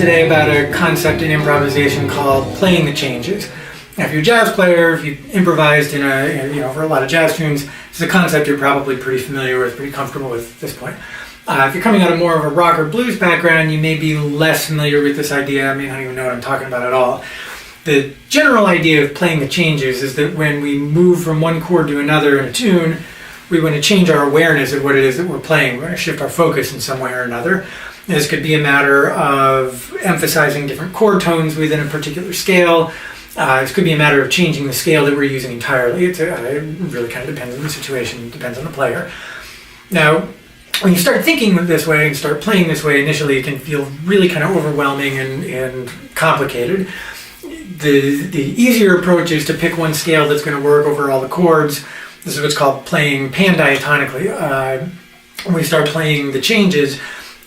today about a concept in improvisation called playing the changes. Now, if you're a jazz player, if you've improvised for a lot of jazz tunes, it's a concept you're probably pretty familiar with, pretty comfortable with at this point. If you're coming out of more of a rock or blues background, you may be less familiar with this idea. I mean, I don't even know what I'm talking about at all. The general idea of playing the changes is that when we move from one chord to another in a tune, we want to change our awareness of what it is that we're playing. We're going to shift our focus in some way or another. This could be a matter of emphasizing different chord tones within a particular scale. This could be a matter of changing the scale that we're using entirely. It really kind of depends on the situation, depends on the player. Now, when you start thinking this way and start playing this way, initially it can feel really kind of overwhelming and complicated. The easier approach is to pick one scale that's going to work over all the chords. This is what's called playing pan-diatonically. When we start playing the changes,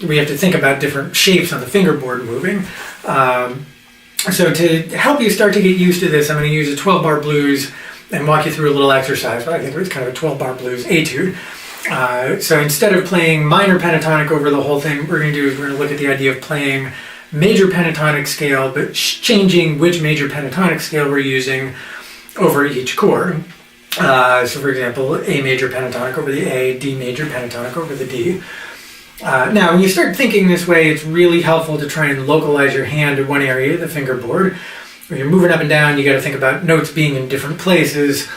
we have to think about different shapes on the fingerboard moving. So to help you start to get used to this, I'm going to use a 12-bar blues and walk you through a little exercise. But I think it's kind of a 12-bar blues etude. So instead of playing minor pentatonic over the whole thing, what we're going to do is we're going to look at the idea of playing major pentatonic scale, but changing which major pentatonic scale we're using over each chord. So for example, A major pentatonic over the A, D major pentatonic over the D. Now, when you start thinking this way, it's really helpful to try and localize your hand to one area of the fingerboard. When you're moving up and down, you got to think about notes being in different places,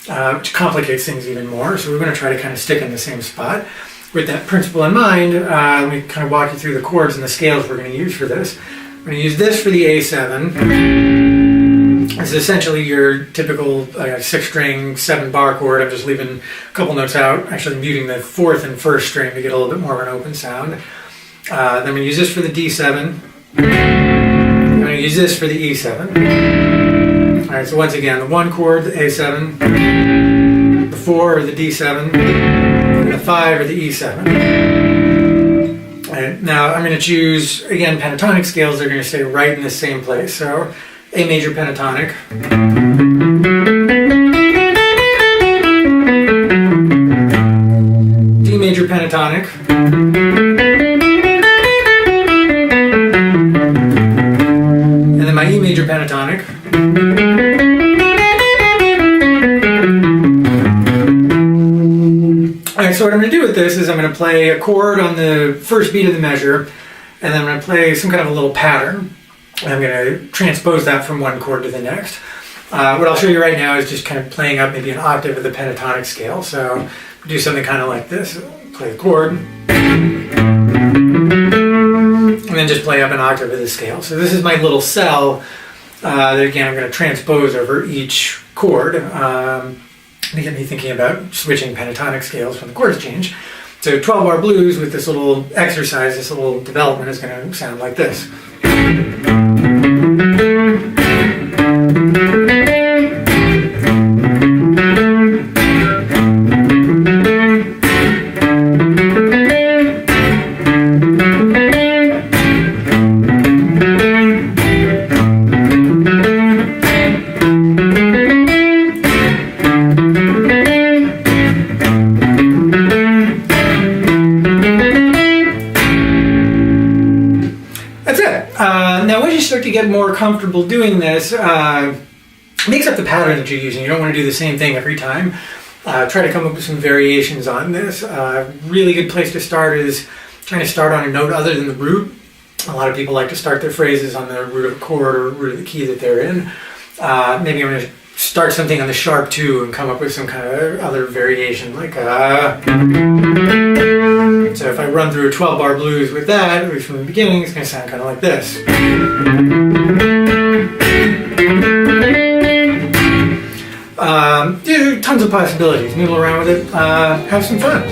which complicates things even more. So we're going to try to kind of stick in the same spot. With that principle in mind, let me kind of walk you through the chords and the scales we're going to use for this. We're going to use this for the A7. It's essentially your typical 6-string, 7-bar chord. I'm just leaving a couple notes out, actually muting the 4th and 1st string to get a little bit more of an open sound. Then I'm going to use this for the D7. I'm going to use this for the E7. Alright, so once again, the 1 chord, the A7, the 4 or the D7, and the 5 or the E7. Alright, now I'm going to choose, again, pentatonic scales. They're going to stay right in the same place. So A major pentatonic, D major pentatonic, and then my E major pentatonic, Alright, so what I'm going to do with this is I'm going to play a chord on the first beat of the measure, and then I'm going to play some kind of a little pattern. I'm going to transpose that from one chord to the next. What I'll show you right now is just kind of playing up maybe an octave of the pentatonic scale. So do something kind of like this. Play the chord. And then just play up an octave of the scale. So this is my little cell that again I'm going to transpose over each chord to get me thinking about switching pentatonic scales when the chords change. So 12-bar blues with this little exercise, this little development is going to sound like this. Now, once you start to get more comfortable doing this, mix up the pattern that you're using. You don't want to do the same thing every time. Try to come up with some variations on this. Really good place to start is trying to start on a note other than the root. A lot of people like to start their phrases on the root of a chord or root of the key that they're in. Maybe I'm going to start something on the sharp 2 and come up with some kind of other variation like So if I run through a 12-bar blues with that, at least from the beginning, it's going to sound kind of like this. Tons of possibilities. Noodle around with it. Have some fun.